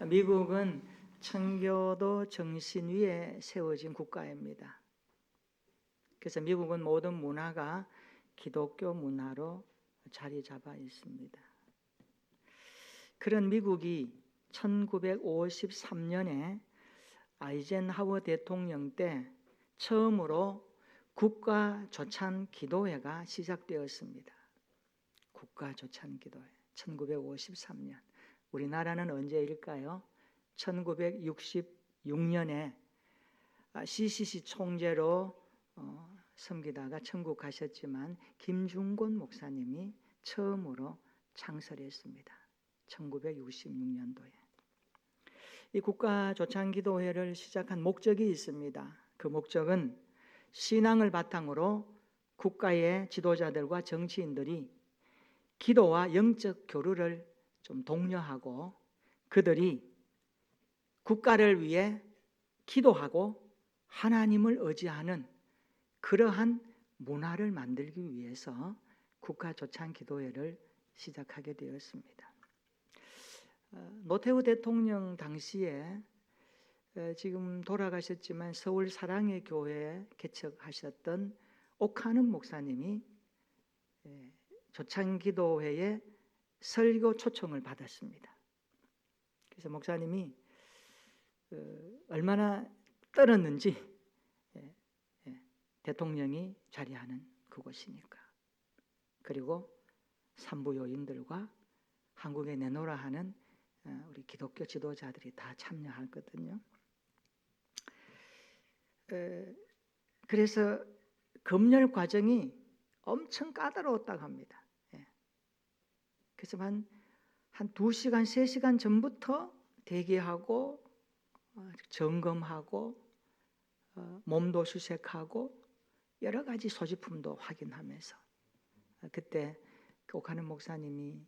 미국은 청교도 정신 위에 세워진 국가입니다. 그래서 미국은 모든 문화가 기독교 문화로 자리 잡아 있습니다. 그런 미국이 1953년에 아이젠하워 대통령 때 처음으로 국가 조찬 기도회가 시작되었습니다. 국가 조찬 기도회 1953년. 우리나라는 언제일까요? 1966년에 CCC 총재로 섬기다가 천국 가셨지만 김중곤 목사님이 처음으로 창설했습니다. 1966년도에. 이 국가 조찬 기도회를 시작한 목적이 있습니다. 그 목적은 신앙을 바탕으로 국가의 지도자들과 정치인들이 기도와 영적 교류를 좀 독려하고 그들이 국가를 위해 기도하고 하나님을 의지하는 그러한 문화를 만들기 위해서 국가 조찬 기도회를 시작하게 되었습니다. 노태우 대통령 당시에 지금 돌아가셨지만 서울 사랑의 교회 개척하셨던 옥하는 목사님이 조찬 기도회에 설교 초청을 받았습니다. 그래서 목사님이 얼마나 떨었는지 대통령이 자리하는 그곳이니까. 그리고 산부 요인들과 한국에 내놓으라 하는 우리 기독교 지도자들이 다 참여하거든요. 그래서 검열 과정이 엄청 까다로웠다고 합니다. 그래서 한 2시간, 3시간 전부터 대기하고 점검하고 몸도 수색하고 여러 가지 소지품도 확인하면서 그때 옥하는 목사님이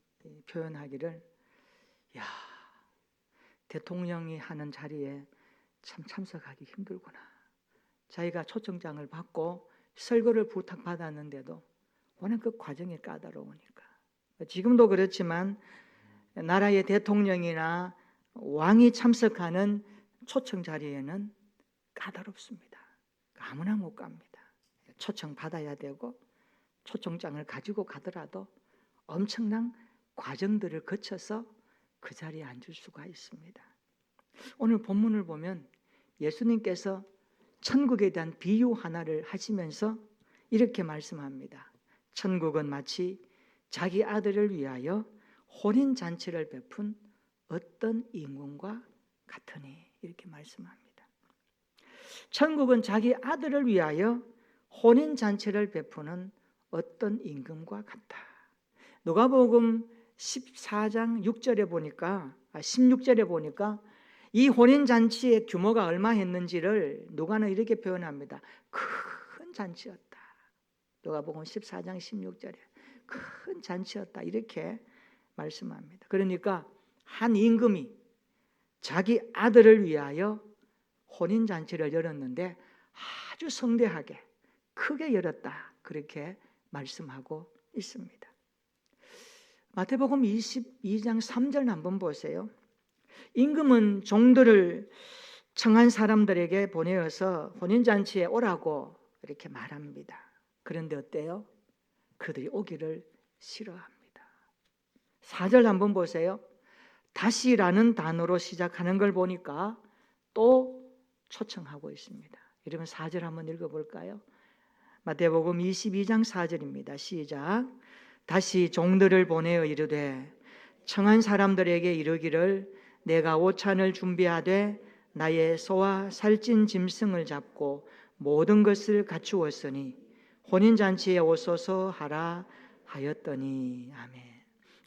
표현하기를 야, 대통령이 하는 자리에 참 참석하기 힘들구나. 자기가 초청장을 받고 설교를 부탁받았는데도 워낙 그 과정이 까다로우니까. 지금도 그렇지만 나라의 대통령이나 왕이 참석하는 초청 자리에는 까다롭습니다. 아무나 못 갑니다. 초청 받아야 되고 초청장을 가지고 가더라도 엄청난 과정들을 거쳐서 그 자리에 앉을 수가 있습니다. 오늘 본문을 보면 예수님께서 천국에 대한 비유 하나를 하시면서 이렇게 말씀합니다. 천국은 마치 자기 아들을 위하여 혼인잔치를 베푼 어떤 임금과 같으니 이렇게 말씀합니다. 천국은 자기 아들을 위하여 혼인잔치를 베푸는 어떤 임금과 같다. 누가복음 14장 6절에 보니까 16절에 보니까 이 혼인잔치의 규모가 얼마 했는지를 누가는 이렇게 표현합니다. 큰 잔치였다. 누가복음 14장 16절에 큰 잔치였다 이렇게 말씀합니다. 그러니까 한 임금이 자기 아들을 위하여 혼인잔치를 열었는데 아주 성대하게 크게 열었다 그렇게 말씀하고 있습니다. 마태복음 22장 3절 한번 보세요. 임금은 종들을 청한 사람들에게 보내어서 혼인잔치에 오라고 이렇게 말합니다. 그런데 어때요? 그들이 오기를 싫어합니다. 4절 한번 보세요. 다시라는 단어로 시작하는 걸 보니까 또 초청하고 있습니다. 여러분 4절 한번 읽어볼까요? 마태복음 22장 4절입니다. 시작. 다시 종들을 보내어 이르되 청한 사람들에게 이르기를 내가 오찬을 준비하되 나의 소와 살찐 짐승을 잡고 모든 것을 갖추었으니 혼인잔치에 오소서 하라 하였더니 아멘.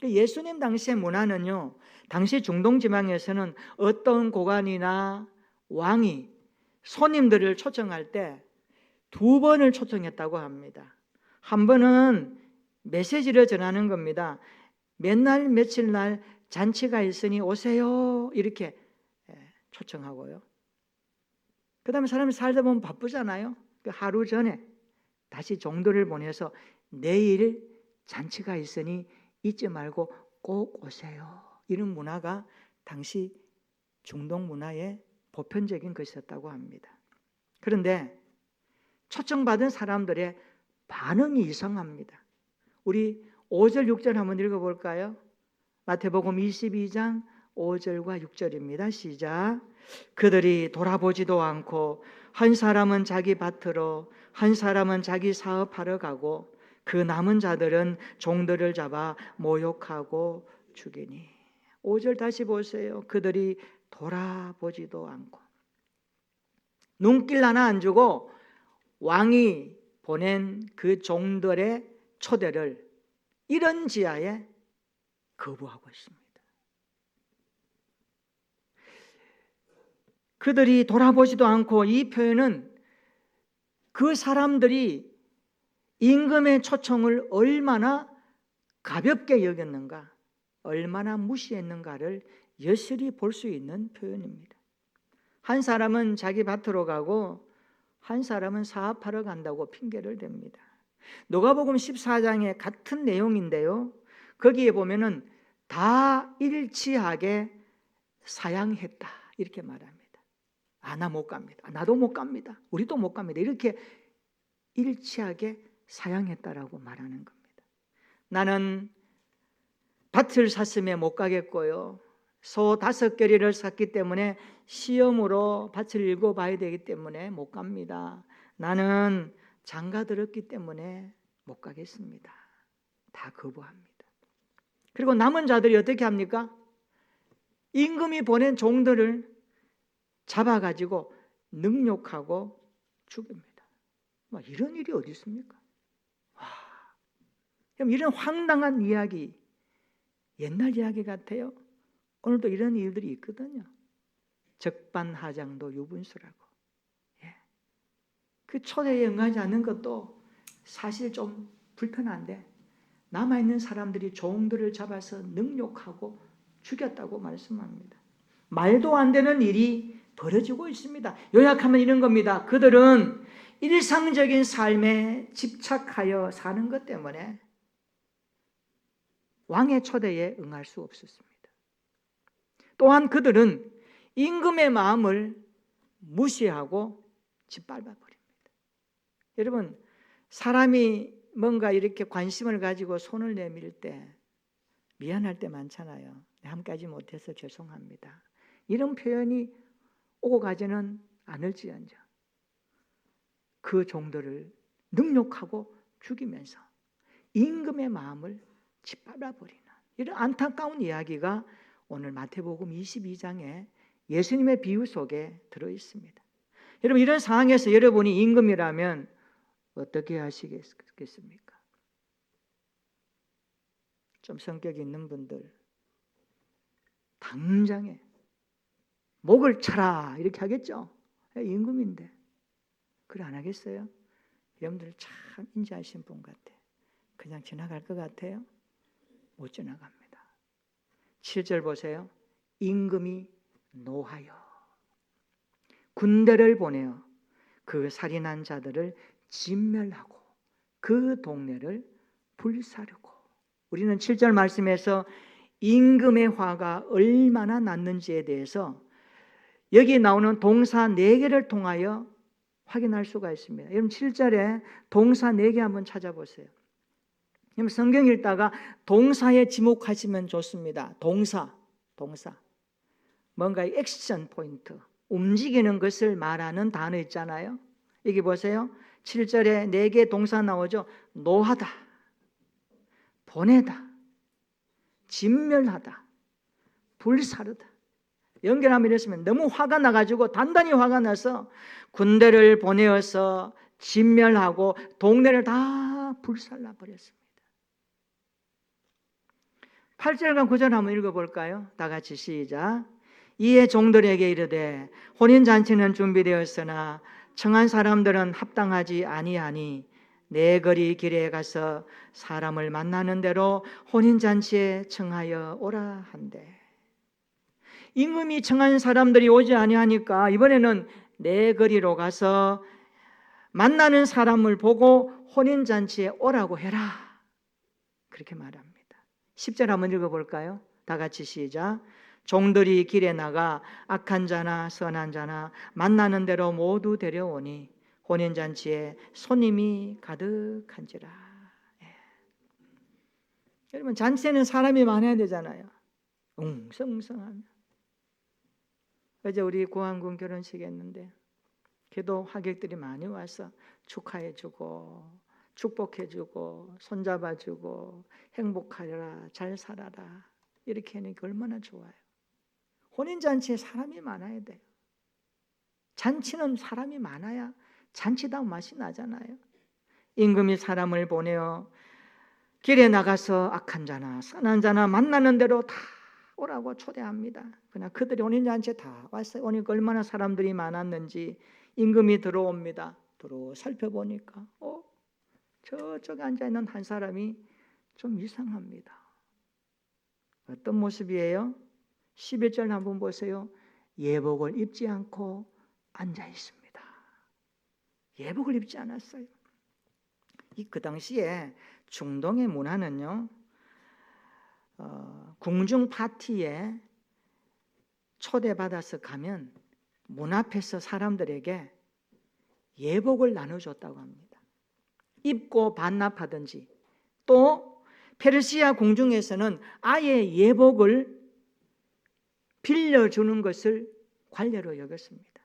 예수님 당시의 문화는요, 당시 중동 지방에서는 어떤 고관이나 왕이 손님들을 초청할 때 2번을 초청했다고 합니다. 한 번은 메시지를 전하는 겁니다. 몇 날 며칠 날 잔치가 있으니 오세요 이렇게 초청하고요. 그 다음에 사람이 살다 보면 바쁘잖아요. 하루 전에 다시 종들을 보내서 내일 잔치가 있으니 잊지 말고 꼭 오세요. 이런 문화가 당시 중동 문화의 보편적인 것이었다고 합니다. 그런데 초청받은 사람들의 반응이 이상합니다. 우리 5절 6절 한번 읽어볼까요? 마태복음 22장 5절과 6절입니다. 시작. 그들이 돌아보지도 않고 한 사람은 자기 밭으로 한 사람은 자기 사업하러 가고 그 남은 자들은 종들을 잡아 모욕하고 죽이니. 5절 다시 보세요. 그들이 돌아보지도 않고. 눈길 하나 안 주고 왕이 보낸 그 종들의 초대를 이런 지하에 거부하고 있습니다. 그들이 돌아보지도 않고, 이 표현은 그 사람들이 임금의 초청을 얼마나 가볍게 여겼는가, 얼마나 무시했는가를 여실히 볼 수 있는 표현입니다. 한 사람은 자기 밭으로 가고 한 사람은 사업하러 간다고 핑계를 댑니다. 누가복음 14장에 같은 내용인데요, 거기에 보면은 다 일치하게 사양했다 이렇게 말합니다. 나 못 갑니다. 나도 못 갑니다. 우리도 못 갑니다. 이렇게 일치하게 사양했다라고 말하는 겁니다. 나는 밭을 샀으면 못 가겠고요, 소 5겨리를 샀기 때문에 시험으로 밭을 읽어봐야 되기 때문에 못 갑니다. 나는 장가 들었기 때문에 못 가겠습니다. 다 거부합니다. 그리고 남은 자들이 어떻게 합니까? 임금이 보낸 종들을 잡아가지고 능욕하고 죽입니다. 이런 일이 어디 있습니까? 그럼 이런 황당한 이야기, 옛날 이야기 같아요. 오늘도 이런 일들이 있거든요. 적반하장도 유분수라고. 그 초대에 응하지 않는 것도 사실 좀 불편한데, 남아있는 사람들이 종들을 잡아서 능욕하고 죽였다고 말씀합니다. 말도 안 되는 일이 벌어지고 있습니다. 요약하면 이런 겁니다. 그들은 일상적인 삶에 집착하여 사는 것 때문에 왕의 초대에 응할 수 없었습니다. 또한 그들은 임금의 마음을 무시하고 짓밟아버립니다. 여러분, 사람이 뭔가 이렇게 관심을 가지고 손을 내밀 때 미안할 때 많잖아요. 함께하지 못해서 죄송합니다. 이런 표현이 오고 가지는 않을지언정 그 종들을 능욕하고 죽이면서 임금의 마음을 짓밟아버리는 이런 안타까운 이야기가 오늘 마태복음 22장에 예수님의 비유 속에 들어있습니다. 여러분, 이런 상황에서 여러분이 임금이라면 어떻게 하시겠습니까? 좀 성격이 있는 분들 당장에 목을 쳐라 이렇게 하겠죠. 임금인데 그래 안 하겠어요? 여러분들 참 인자하신 분 같아. 그냥 지나갈 것 같아요? 못 지나갑니다. 7절 보세요. 임금이 노하여 군대를 보내어 그 살인한 자들을 진멸하고 그 동네를 불사르고. 우리는 7절 말씀에서 임금의 화가 얼마나 났는지에 대해서 여기 나오는 동사 4개를 통하여 확인할 수가 있습니다. 여러분 7절에 동사 4개 한번 찾아보세요. 여러분 성경 읽다가 동사에 지목하시면 좋습니다. 동사 뭔가 액션 포인트, 움직이는 것을 말하는 단어 있잖아요. 여기 보세요. 7절에 4개 동사 나오죠. 노하다, 보내다, 진멸하다, 불사르다. 연결하면 이랬으면 너무 화가 나가지고 단단히 화가 나서 군대를 보내어서 진멸하고 동네를 다 불살라 버렸습니다. 8절과 9절 한번 읽어볼까요? 다 같이 시작. 이에 종들에게 이르되 혼인잔치는 준비되었으나 청한 사람들은 합당하지 아니하니 내 거리 길에 가서 사람을 만나는 대로 혼인잔치에 청하여 오라 한대. 임금이 청한 사람들이 오지 아니하니까 이번에는 내 거리로 가서 만나는 사람을 보고 혼인잔치에 오라고 해라, 그렇게 말합니다. 10절 한번 읽어볼까요? 다 같이 시작. 종들이 길에 나가 악한 자나 선한 자나 만나는 대로 모두 데려오니 혼인잔치에 손님이 가득한지라. 예. 여러분, 잔치에는 사람이 많아야 되잖아요. 웅성웅성하며. 어제 우리 고한군 결혼식 했는데 기도 하객들이 많이 와서 축하해주고 축복해주고 손잡아주고 행복하라 잘 살아라 이렇게 하니까 얼마나 좋아요. 혼인잔치에 사람이 많아야 돼요. 잔치는 사람이 많아야 잔치다운 맛이 나잖아요. 임금이 사람을 보내어 길에 나가서 악한 자나 선한 자나 만나는 대로 다 오라고 초대합니다. 그냥 그들이 혼인잔치에 다 왔어요. 오니까 얼마나 사람들이 많았는지 임금이 들어옵니다. 들어 살펴보니까 저쪽에 앉아있는 한 사람이 좀 이상합니다. 어떤 모습이에요? 11절 한번 보세요. 예복을 입지 않고 앉아 있습니다. 예복을 입지 않았어요. 그 당시에 중동의 문화는요, 궁중 파티에 초대받아서 가면 문 앞에서 사람들에게 예복을 나눠줬다고 합니다. 입고 반납하든지, 또 페르시아 궁중에서는 아예 예복을 빌려주는 것을 관례로 여겼습니다.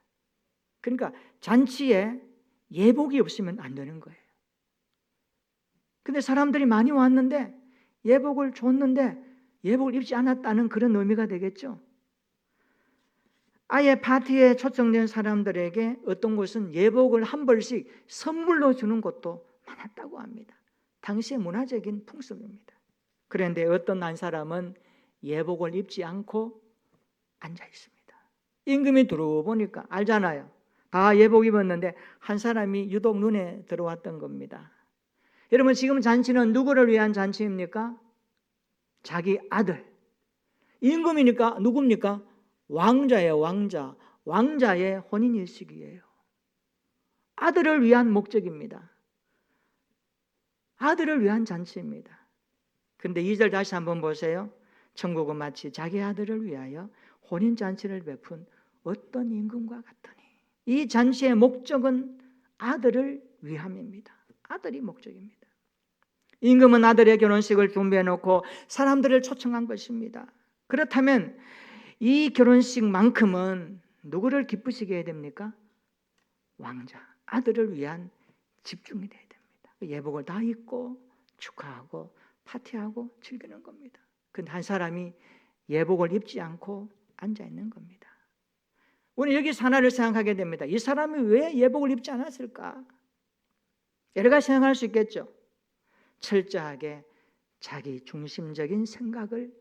그러니까 잔치에 예복이 없으면 안 되는 거예요. 근데 사람들이 많이 왔는데 예복을 줬는데 예복을 입지 않았다는 그런 의미가 되겠죠. 아예 파티에 초청된 사람들에게 어떤 곳은 예복을 한 벌씩 선물로 주는 곳도 많았다고 합니다. 당시의 문화적인 풍습입니다. 그런데 어떤 한 사람은 예복을 입지 않고 앉아 있습니다. 임금이 들어보니까 알잖아요. 다 예복 입었는데 한 사람이 유독 눈에 들어왔던 겁니다. 여러분, 지금 잔치는 누구를 위한 잔치입니까? 자기 아들. 임금이니까 누굽니까? 왕자예요, 왕자. 왕자의 혼인일식이에요. 아들을 위한 목적입니다. 아들을 위한 잔치입니다. 그런데 2절 다시 한번 보세요. 천국은 마치 자기 아들을 위하여 혼인잔치를 베푼 어떤 임금과 같으니. 이 잔치의 목적은 아들을 위함입니다. 아들이 목적입니다. 임금은 아들의 결혼식을 준비해놓고 사람들을 초청한 것입니다. 그렇다면 이 결혼식만큼은 누구를 기쁘시게 해야 됩니까? 왕자, 아들을 위한 집중이 돼야 됩니다. 예복을 다 입고 축하하고 파티하고 즐기는 겁니다. 근데 한 사람이 예복을 입지 않고 앉아 있는 겁니다. 우리 여기서 하나를 생각하게 됩니다. 이 사람이 왜 예복을 입지 않았을까? 여러 가지 생각할 수 있겠죠. 철저하게 자기 중심적인 생각을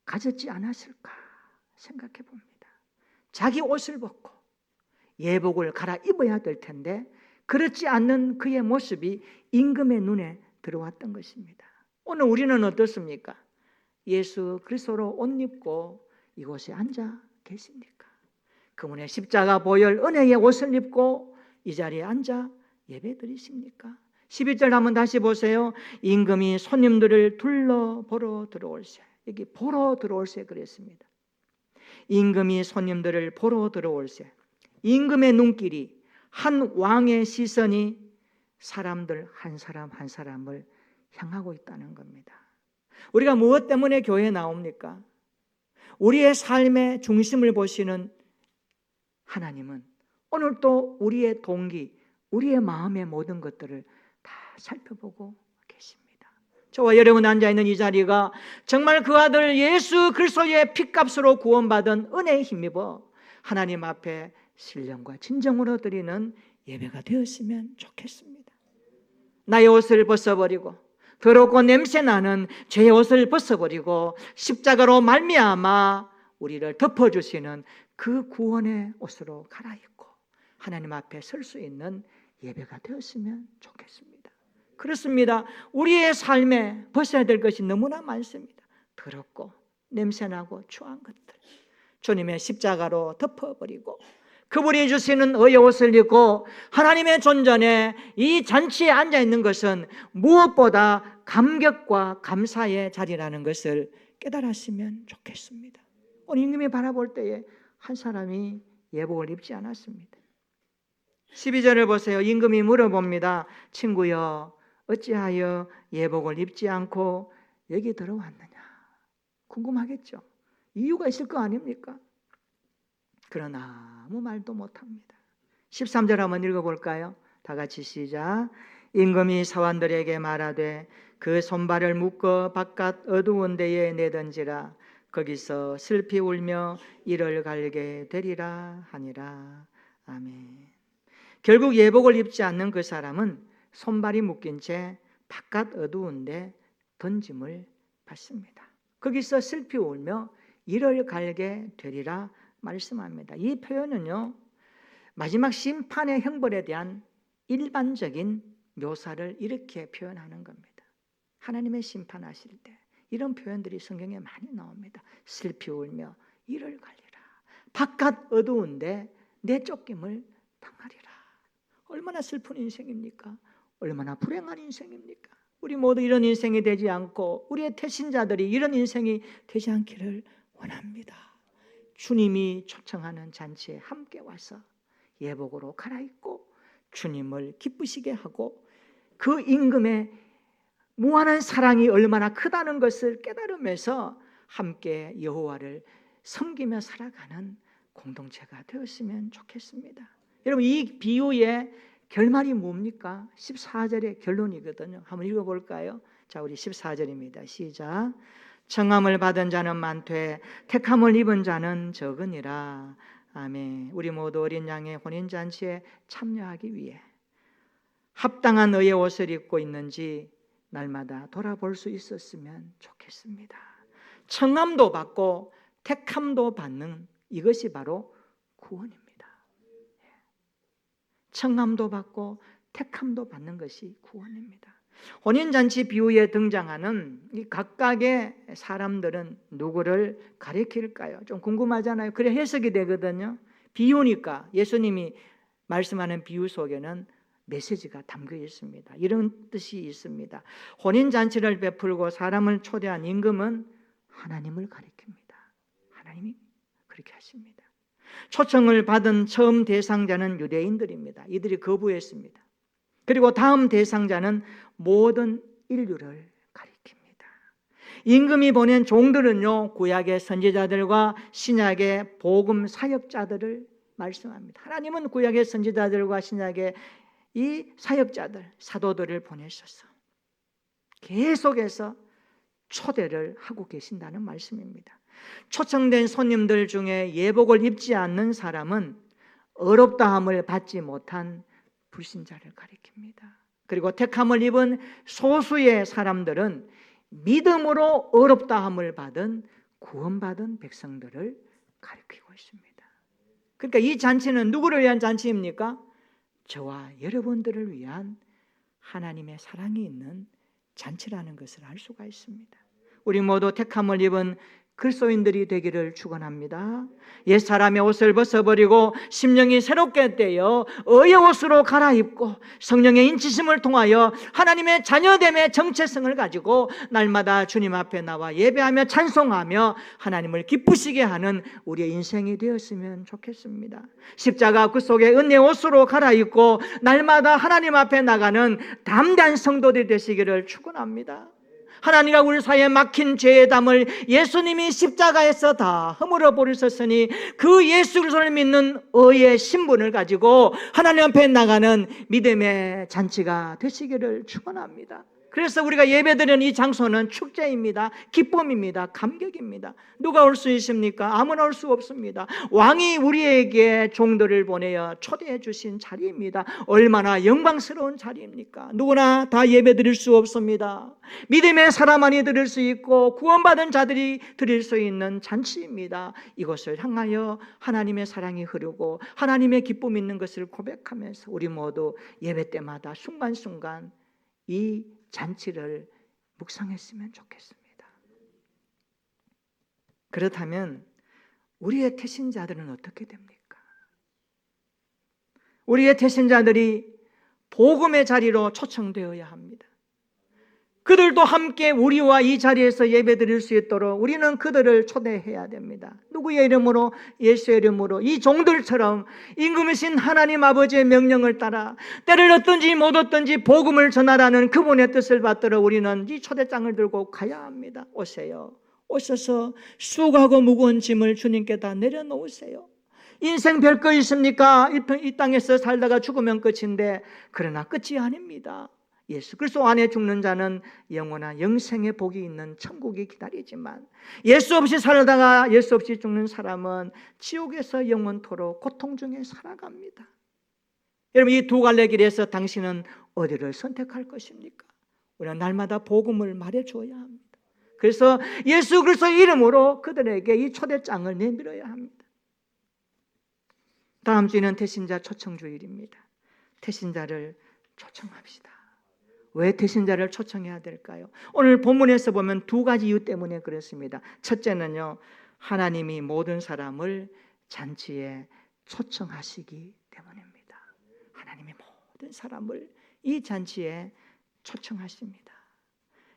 가졌지 않았을까 생각해 봅니다. 자기 옷을 벗고 예복을 갈아입어야 될 텐데 그렇지 않는 그의 모습이 임금의 눈에 들어왔던 것입니다. 오늘 우리는 어떻습니까? 예수 그리스도로 옷 입고 이곳에 앉아 계십니까? 그분의 십자가 보혈 은혜의 옷을 입고 이 자리에 앉아 예배 드리십니까? 11절 한번 다시 보세요. 임금이 손님들을 둘러보러 들어올세. 여기 보러 들어올세 그랬습니다. 임금이 손님들을 보러 들어올세. 임금의 눈길이, 한 왕의 시선이 사람들 한 사람 한 사람을 향하고 있다는 겁니다. 우리가 무엇 때문에 교회에 나옵니까? 우리의 삶의 중심을 보시는 하나님은 오늘 또 우리의 동기, 우리의 마음의 모든 것들을 다 살펴보고 계십니다. 저와 여러분 앉아있는 이 자리가 정말 그 아들 예수 그리스도의 피값으로 구원받은 은혜에 힘입어 하나님 앞에 신령과 진정으로 드리는 예배가 되었으면 좋겠습니다. 나의 옷을 벗어버리고 더럽고 냄새나는 죄의 옷을 벗어버리고 십자가로 말미암아 우리를 덮어주시는 그 구원의 옷으로 갈아입고 하나님 앞에 설 수 있는 예배가 되었으면 좋겠습니다. 그렇습니다. 우리의 삶에 벗어야 될 것이 너무나 많습니다. 더럽고 냄새나고 추한 것들 주님의 십자가로 덮어버리고 그분이 주시는 의의 옷을 입고 하나님의 존전에 이 잔치에 앉아있는 것은 무엇보다 감격과 감사의 자리라는 것을 깨달았으면 좋겠습니다. 오늘 임금이 바라볼 때에 한 사람이 예복을 입지 않았습니다. 12절을 보세요. 임금이 물어봅니다. 친구여, 어찌하여 예복을 입지 않고 여기 들어왔느냐? 궁금하겠죠? 이유가 있을 거 아닙니까? 그러나 아무 말도 못합니다. 13절 한번 읽어볼까요? 다 같이 시작. 임금이 사환들에게 말하되 그 손발을 묶어 바깥 어두운 데에 내던지라. 거기서 슬피 울며 이를 갈게 되리라 하니라. 아멘. 결국 예복을 입지 않는 그 사람은 손발이 묶인 채 바깥 어두운데 던짐을 받습니다. 거기서 슬피 울며 이를 갈게 되리라 말씀합니다. 이 표현은요, 마지막 심판의 형벌에 대한 일반적인 묘사를 이렇게 표현하는 겁니다. 하나님의 심판하실 때 이런 표현들이 성경에 많이 나옵니다. 슬피 울며 이를 갈리라. 바깥 어두운데 내 쫓김을 당하리라. 얼마나 슬픈 인생입니까? 얼마나 불행한 인생입니까? 우리 모두 이런 인생이 되지 않고 우리의 태신자들이 이런 인생이 되지 않기를 원합니다. 주님이 초청하는 잔치에 함께 와서 예복으로 갈아입고 주님을 기쁘시게 하고 그 임금의 무한한 사랑이 얼마나 크다는 것을 깨달으면서 함께 여호와를 섬기며 살아가는 공동체가 되었으면 좋겠습니다. 여러분, 이 비유의 결말이 뭡니까? 14절의 결론이거든요. 한번 읽어볼까요? 자, 우리 14절입니다. 시작. 청함을 받은 자는 많되 택함을 입은 자는 적으니라. 아멘. 우리 모두 어린 양의 혼인잔치에 참여하기 위해 합당한 의의 옷을 입고 있는지 날마다 돌아볼 수 있었으면 좋겠습니다. 청함도 받고 택함도 받는 이것이 바로 구원입니다. 청함도 받고 택함도 받는 것이 구원입니다. 혼인잔치 비유에 등장하는 이 각각의 사람들은 누구를 가리킬까요? 좀 궁금하잖아요. 그래 해석이 되거든요. 비유니까 예수님이 말씀하는 비유 속에는 메시지가 담겨 있습니다. 이런 뜻이 있습니다. 혼인잔치를 베풀고 사람을 초대한 임금은 하나님을 가리킵니다. 하나님이 그렇게 하십니다. 초청을 받은 처음 대상자는 유대인들입니다. 이들이 거부했습니다. 그리고 다음 대상자는 모든 인류를 가리킵니다. 임금이 보낸 종들은요, 구약의 선지자들과 신약의 복음 사역자들을 말씀합니다. 하나님은 구약의 선지자들과 신약의 이 사역자들, 사도들을 보내셔서 계속해서 초대를 하고 계신다는 말씀입니다. 초청된 손님들 중에 예복을 입지 않는 사람은 어렵다함을 받지 못한 불신자를 가리킵니다. 그리고 택함을 입은 소수의 사람들은 믿음으로 어렵다함을 받은 구원받은 백성들을 가리키고 있습니다. 그러니까 이 잔치는 누구를 위한 잔치입니까? 저와 여러분들을 위한 하나님의 사랑이 있는 잔치라는 것을 알 수가 있습니다. 우리 모두 택함을 입은 그리스도인들이 되기를 축원합니다. 옛사람의 옷을 벗어버리고 심령이 새롭게 되어 의의 옷으로 갈아입고 성령의 인치심을 통하여 하나님의 자녀됨의 정체성을 가지고 날마다 주님 앞에 나와 예배하며 찬송하며 하나님을 기쁘시게 하는 우리의 인생이 되었으면 좋겠습니다. 십자가 그 속에 은혜의 옷으로 갈아입고 날마다 하나님 앞에 나가는 담대한 성도들이 되시기를 축원합니다. 하나님과 우리 사이에 막힌 죄의 담을 예수님이 십자가에서 다 허물어 버리셨으니 그 예수 그리스도를 믿는 의의 신분을 가지고 하나님 앞에 나가는 믿음의 잔치가 되시기를 축원합니다. 그래서 우리가 예배드리는 이 장소는 축제입니다. 기쁨입니다. 감격입니다. 누가 올 수 있습니까? 아무나 올 수 없습니다. 왕이 우리에게 종들을 보내어 초대해 주신 자리입니다. 얼마나 영광스러운 자리입니까? 누구나 다 예배드릴 수 없습니다. 믿음의 사람만이 드릴 수 있고 구원받은 자들이 드릴 수 있는 잔치입니다. 이것을 향하여 하나님의 사랑이 흐르고 하나님의 기쁨이 있는 것을 고백하면서 우리 모두 예배 때마다 순간순간 이 잔치를 묵상했으면 좋겠습니다. 그렇다면 우리의 태신자들은 어떻게 됩니까? 우리의 태신자들이 복음의 자리로 초청되어야 합니다. 그들도 함께 우리와 이 자리에서 예배드릴 수 있도록 우리는 그들을 초대해야 됩니다. 누구의 이름으로? 예수의 이름으로. 이 종들처럼 임금이신 하나님 아버지의 명령을 따라 때를 얻든지 못 얻든지 복음을 전하라는 그분의 뜻을 받들어 우리는 이 초대장을 들고 가야 합니다. 오세요. 오셔서 수고하고 무거운 짐을 주님께 다 내려놓으세요. 인생 별거 있습니까? 이 땅에서 살다가 죽으면 끝인데, 그러나 끝이 아닙니다. 예수 그리스도 안에 죽는 자는 영원한 영생의 복이 있는 천국이 기다리지만, 예수 없이 살다가 예수 없이 죽는 사람은 지옥에서 영원토록 고통 중에 살아갑니다. 여러분, 이 두 갈래 길에서 당신은 어디를 선택할 것입니까? 우리는 날마다 복음을 말해줘야 합니다. 그래서 예수 그리스도 이름으로 그들에게 이 초대장을 내밀어야 합니다. 다음 주에는 태신자 초청주일입니다. 태신자를 초청합시다. 왜 태신자를 초청해야 될까요? 오늘 본문에서 보면 두 가지 이유 때문에 그렇습니다. 첫째는요, 하나님이 모든 사람을 잔치에 초청하시기 때문입니다. 하나님이 모든 사람을 이 잔치에 초청하십니다.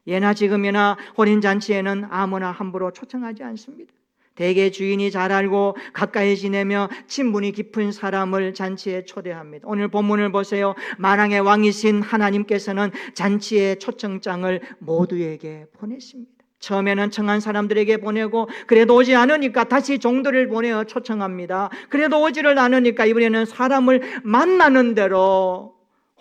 예나 지금이나 혼인잔치에는 아무나 함부로 초청하지 않습니다. 대개 주인이 잘 알고 가까이 지내며 친분이 깊은 사람을 잔치에 초대합니다. 오늘 본문을 보세요. 만왕의 왕이신 하나님께서는 잔치의 초청장을 모두에게 보내십니다. 처음에는 청한 사람들에게 보내고, 그래도 오지 않으니까 다시 종들을 보내어 초청합니다. 그래도 오지를 않으니까 이번에는 사람을 만나는 대로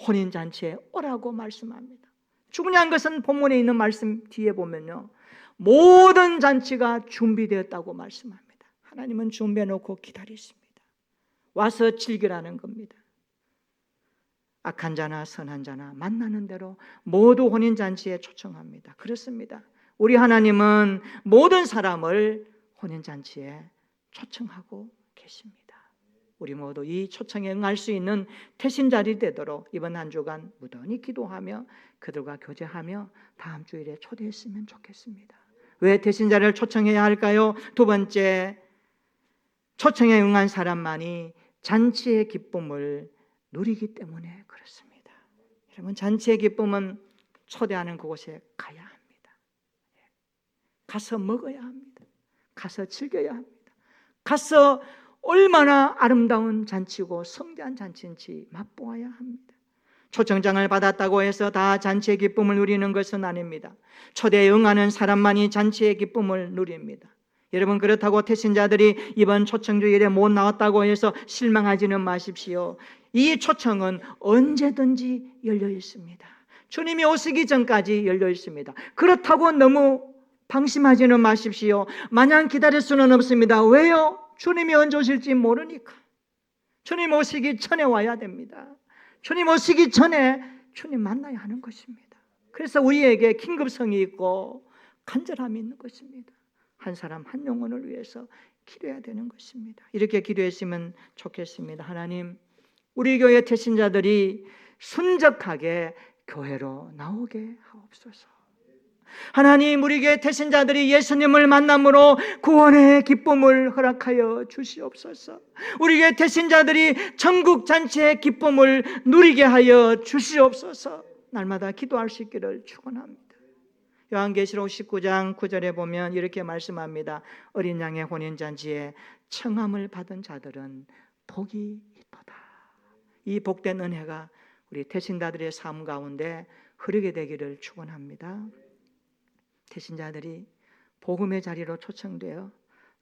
혼인잔치에 오라고 말씀합니다. 중요한 것은 본문에 있는 말씀 뒤에 보면요, 모든 잔치가 준비되었다고 말씀합니다. 하나님은 준비해놓고 기다리십니다. 와서 즐기라는 겁니다. 악한 자나 선한 자나 만나는 대로 모두 혼인잔치에 초청합니다. 그렇습니다. 우리 하나님은 모든 사람을 혼인잔치에 초청하고 계십니다. 우리 모두 이 초청에 응할 수 있는 태신자리 되도록 이번 한 주간 무던히 기도하며 그들과 교제하며 다음 주일에 초대했으면 좋겠습니다. 왜 태신자를 초청해야 할까요? 두 번째, 초청에 응한 사람만이 잔치의 기쁨을 누리기 때문에 그렇습니다. 여러분, 잔치의 기쁨은 초대하는 그곳에 가야 합니다. 가서 먹어야 합니다. 가서 즐겨야 합니다. 가서 얼마나 아름다운 잔치고 성대한 잔치인지 맛보아야 합니다. 초청장을 받았다고 해서 다 잔치의 기쁨을 누리는 것은 아닙니다. 초대에 응하는 사람만이 잔치의 기쁨을 누립니다. 여러분, 그렇다고 태신자들이 이번 초청주일에 못 나왔다고 해서 실망하지는 마십시오. 이 초청은 언제든지 열려 있습니다. 주님이 오시기 전까지 열려 있습니다. 그렇다고 너무 방심하지는 마십시오. 마냥 기다릴 수는 없습니다. 왜요? 주님이 언제 오실지 모르니까. 주님 오시기 전에 와야 됩니다. 주님 오시기 전에 주님 만나야 하는 것입니다. 그래서 우리에게 긴급성이 있고 간절함이 있는 것입니다. 한 사람 한 영혼을 위해서 기도해야 되는 것입니다. 이렇게 기도했으면 좋겠습니다. 하나님, 우리 교회 태신자들이 순적하게 교회로 나오게 하옵소서. 하나님, 우리 교회 태신자들이 예수님을 만남으로 구원의 기쁨을 허락하여 주시옵소서. 우리 교회 태신자들이 천국 잔치의 기쁨을 누리게 하여 주시옵소서. 날마다 기도할 수 있기를 축원합니다. 요한계시록 19장 9절에 보면 이렇게 말씀합니다. 어린 양의 혼인잔치에 청함을 받은 자들은 복이 있도다. 이 복된 은혜가 우리 태신자들의 삶 가운데 흐르게 되기를 축원합니다. 태신자들이 복음의 자리로 초청되어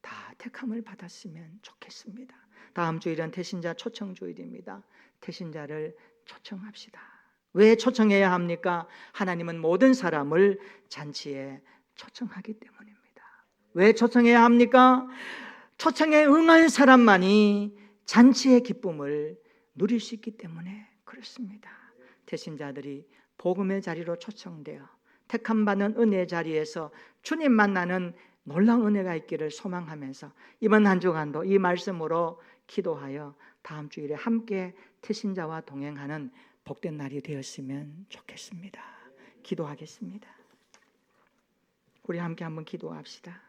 다 택함을 받았으면 좋겠습니다. 다음 주일은 태신자 초청주일입니다. 태신자를 초청합시다. 왜 초청해야 합니까? 하나님은 모든 사람을 잔치에 초청하기 때문입니다. 왜 초청해야 합니까? 초청에 응한 사람만이 잔치의 기쁨을 누릴 수 있기 때문에 그렇습니다. 태신자들이 복음의 자리로 초청되어 택함받는 은혜의 자리에서 주님 만나는 놀라운 은혜가 있기를 소망하면서 이번 한 주간도 이 말씀으로 기도하여 다음 주일에 함께 태신자와 동행하는 복된 날이 되었으면 좋겠습니다. 기도하겠습니다. 우리 함께 한번 기도합시다.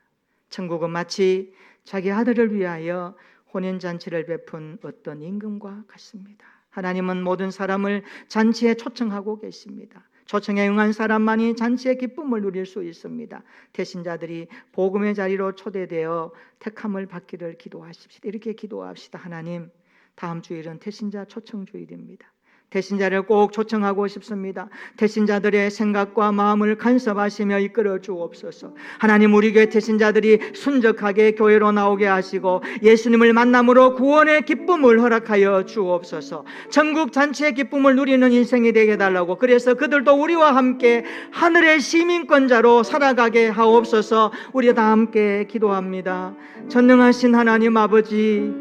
천국은 마치 자기 아들을 위하여 혼인잔치를 베푼 어떤 임금과 같습니다. 하나님은 모든 사람을 잔치에 초청하고 계십니다. 초청에 응한 사람만이 잔치의 기쁨을 누릴 수 있습니다. 태신자들이 복음의 자리로 초대되어 택함을 받기를 기도하십시다. 이렇게 기도합시다. 하나님, 다음 주일은 태신자 초청 주일입니다. 태신자를 꼭 초청하고 싶습니다. 태신자들의 생각과 마음을 간섭하시며 이끌어 주옵소서. 하나님, 우리 교회 태신자들이 순적하게 교회로 나오게 하시고 예수님을 만남으로 구원의 기쁨을 허락하여 주옵소서. 천국 잔치의 기쁨을 누리는 인생이 되게 해달라고, 그래서 그들도 우리와 함께 하늘의 시민권자로 살아가게 하옵소서. 우리 다 함께 기도합니다. 전능하신 하나님 아버지,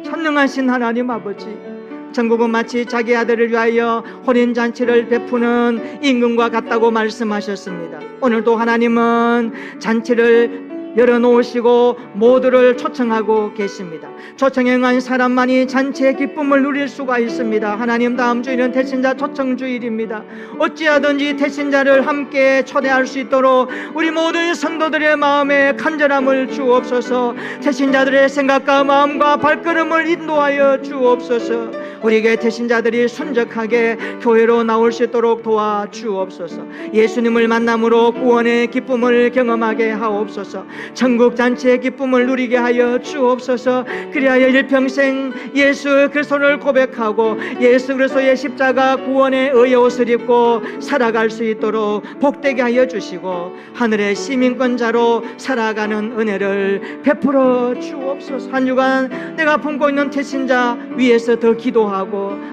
전능하신 하나님 아버지, 천국은 마치 자기 아들을 위하여 혼인잔치를 베푸는 임금과 같다고 말씀하셨습니다. 오늘도 하나님은 잔치를 열어놓으시고 모두를 초청하고 계십니다. 초청에 응한 사람만이 잔치의 기쁨을 누릴 수가 있습니다. 하나님, 다음 주일은 태신자 초청주일입니다. 어찌하든지 태신자를 함께 초대할 수 있도록 우리 모든 성도들의 마음에 간절함을 주옵소서. 태신자들의 생각과 마음과 발걸음을 인도하여 주옵소서. 우리에게 태신자들이 순적하게 교회로 나올 수 있도록 도와주옵소서. 예수님을 만남으로 구원의 기쁨을 경험하게 하옵소서. 천국 잔치의 기쁨을 누리게 하여 주옵소서. 그리하여 일평생 예수 그리스도를 고백하고 예수 그리스도의 십자가 구원의 의의 옷을 입고 살아갈 수 있도록 복되게 하여 주시고 하늘의 시민권자로 살아가는 은혜를 베풀어 주옵소서. 한 주간 내가 품고 있는 태신자 위해서 더 기도하고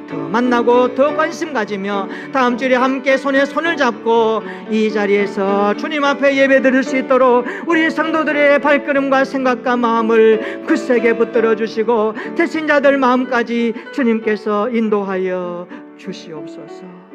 더 만나고 더 관심 가지며 다음 주에 함께 손에 손을 잡고 이 자리에서 주님 앞에 예배 드릴 수 있도록 우리 성도들의 발걸음과 생각과 마음을 굳세게 붙들어 주시고 태신자들 마음까지 주님께서 인도하여 주시옵소서.